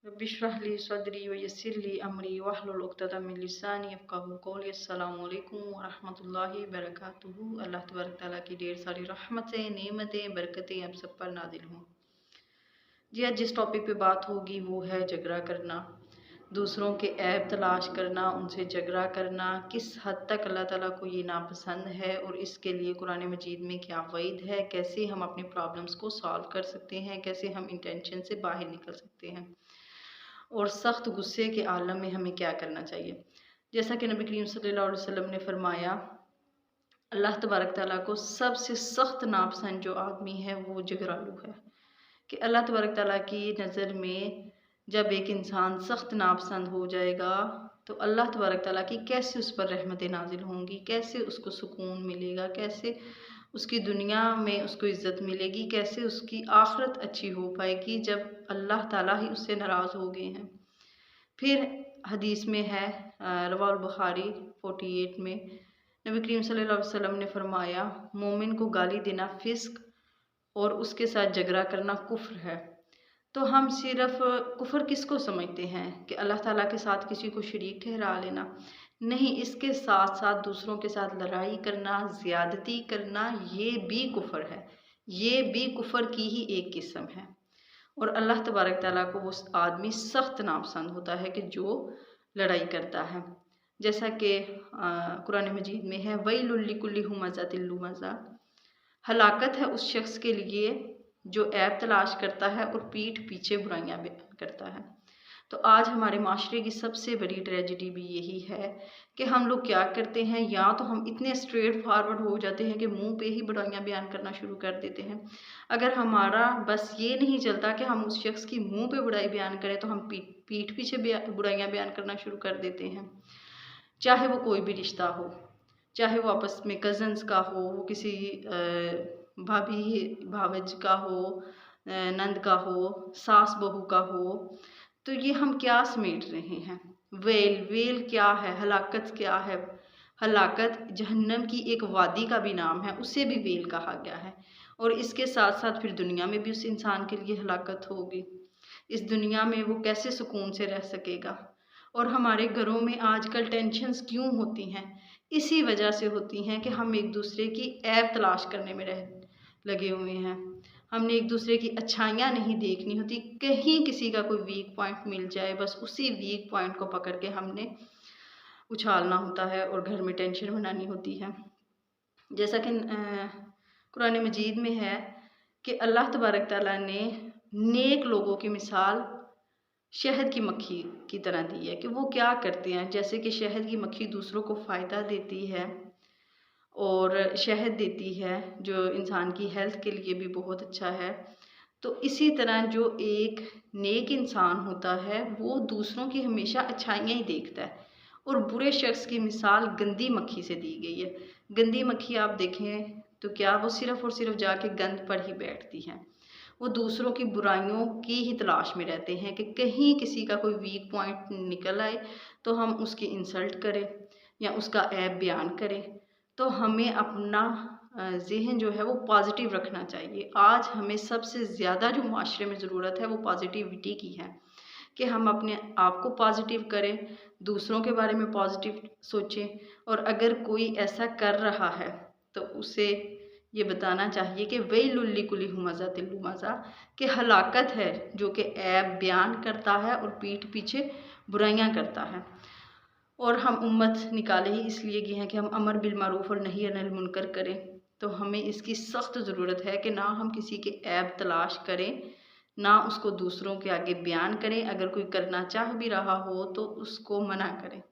रब्बिश्रह ली सदरी व यस्सिर ली अमरी वहलुल उक़्दतम मिन लिसानी यफ़क़हू क़ौली। अस्सलामु अलैकुम व रहमतुल्लाहि व बरकातुहू। अल्लाह तबारक तआला की ढेर सारी रहमतें, नेमतें, बरकतें अब सब पर नाज़िल हों। जी, आज जिस टॉपिक पे बात होगी वो है झगड़ा करना, दूसरों के ऐब तलाश करना, उनसे झगड़ा करना। किस हद तक अल्लाह ताला को ये नापसंद है और इसके लिए कुरान मजीद में क्या वईद है, कैसे हम अपनी प्रॉब्लम्स को सॉल्व कर सकते हैं, कैसे हम इंटेंशन से बाहर निकल सकते हैं और सख्त गुस्से के आलम में हमें क्या करना चाहिए। जैसा कि नबी करीम सल्लल्लाहु अलैहि वसल्लम ने फरमाया, अल्लाह तबारक ताला को सबसे सख्त नापसंद जो आदमी है वो झगड़ालू है। कि अल्लाह तबारक ताला की नज़र में जब एक इंसान सख्त नापसंद हो जाएगा तो अल्लाह तबारक ताला की कैसे उस पर रहमतें नाजिल होंगी, कैसे उसको सुकून मिलेगा, कैसे उसकी दुनिया में उसको इज़्ज़त मिलेगी, कैसे उसकी आखिरत अच्छी हो पाएगी जब अल्लाह ताला ही उससे नाराज़ हो गए हैं। फिर हदीस में है रवाहुल बुखारी 48 में नबी करीम सल्लल्लाहु अलैहि वसल्लम ने फरमाया, मोमिन को गाली देना फिस्क और उसके साथ झगड़ा करना कुफ्र है। तो हम सिर्फ कुफ्र किसको समझते हैं कि अल्लाह ताला के साथ किसी को शरीक ठहरा लेना? नहीं, इसके साथ साथ दूसरों के साथ लड़ाई करना, ज़्यादती करना, ये भी कुफ्र है। ये भी कुफ्र की ही एक किस्म है और अल्लाह तबारक ताला को वो आदमी सख्त नापसंद होता है कि जो लड़ाई करता है। जैसा कि कुरान मजीद में है, वैलुल लिकुल्लि हुमज़ातिल लुमज़ा, हलाकत है उस शख्स के लिए जो ऐब तलाश करता है और पीठ पीछे बुराइयां बयान करता है। तो आज हमारे माशरे की सबसे बड़ी ट्रेजेडी भी यही है कि हम लोग क्या करते हैं, या तो हम इतने स्ट्रेट फॉरवर्ड हो जाते हैं कि मुंह पे ही बुराइयां बयान करना शुरू कर देते हैं। अगर हमारा बस ये नहीं चलता कि हम उस शख्स की मुंह पे बुराई बयान करें तो हम पीठ पीछे बुराइयां बयान करना शुरू कर देते हैं। चाहे वो कोई भी रिश्ता हो, चाहे वो आपस में कज़न्स का हो, वो किसी भाभी भावज का हो, नंद का हो, सास बहू का हो, तो ये हम क्या समेट रहे हैं? वेल क्या है? हलाकत क्या है? हलाकत जहन्नम की एक वादी का भी नाम है, उसे भी वेल कहा गया है और इसके साथ साथ फिर दुनिया में भी उस इंसान के लिए हलाकत होगी। इस दुनिया में वो कैसे सुकून से रह सकेगा? और हमारे घरों में आजकल टेंशन्स क्यों होती हैं? इसी वजह से होती हैं कि हम एक दूसरे की ऐब तलाश करने में लगे हुए हैं। हमने एक दूसरे की अच्छाइयाँ नहीं देखनी होती, कहीं किसी का कोई वीक पॉइंट मिल जाए बस उसी वीक पॉइंट को पकड़ के हमने उछालना होता है और घर में टेंशन बनानी होती है। जैसा कि कुरान मजीद में है कि अल्लाह तबारक ताला ने नेक लोगों की मिसाल शहद की मक्खी की तरह दी है कि वो क्या करते हैं। जैसे कि शहद की मक्खी दूसरों को फ़ायदा देती है और शहद देती है जो इंसान की हेल्थ के लिए भी बहुत अच्छा है, तो इसी तरह जो एक नेक इंसान होता है वो दूसरों की हमेशा अच्छाइयाँ ही देखता है और बुरे शख्स की मिसाल गंदी मक्खी से दी गई है। गंदी मक्खी आप देखें तो क्या वो सिर्फ़ और सिर्फ जाके गंद पर ही बैठती है, वो दूसरों की बुराइयों की ही तलाश में रहते हैं कि कहीं किसी का कोई वीक पॉइंट निकल आए तो हम उसकी इंसल्ट करें या उसका ऐब बयान करें। तो हमें अपना ज़हन जो है वो पॉजिटिव रखना चाहिए। आज हमें सबसे ज़्यादा जो माशरे में ज़रूरत है वो पॉजिटिविटी की है कि हम अपने आप को पॉजिटिव करें, दूसरों के बारे में पॉजिटिव सोचें और अगर कोई ऐसा कर रहा है तो उसे ये बताना चाहिए कि वैलुल लिकुल्लि हुमज़ातिल लुमज़ा, कि हलाकत है जो कि ऐब बयान करता है और पीठ पीछे बुराइयां करता है। और हम उम्मत निकाले ही इसलिए गए हैं कि हम अमर बिल मारूफ और नही अनिल मुनकर करें। तो हमें इसकी सख्त ज़रूरत है कि ना हम किसी के ऐब तलाश करें, ना उसको दूसरों के आगे बयान करें। अगर कोई करना चाह भी रहा हो तो उसको मना करें।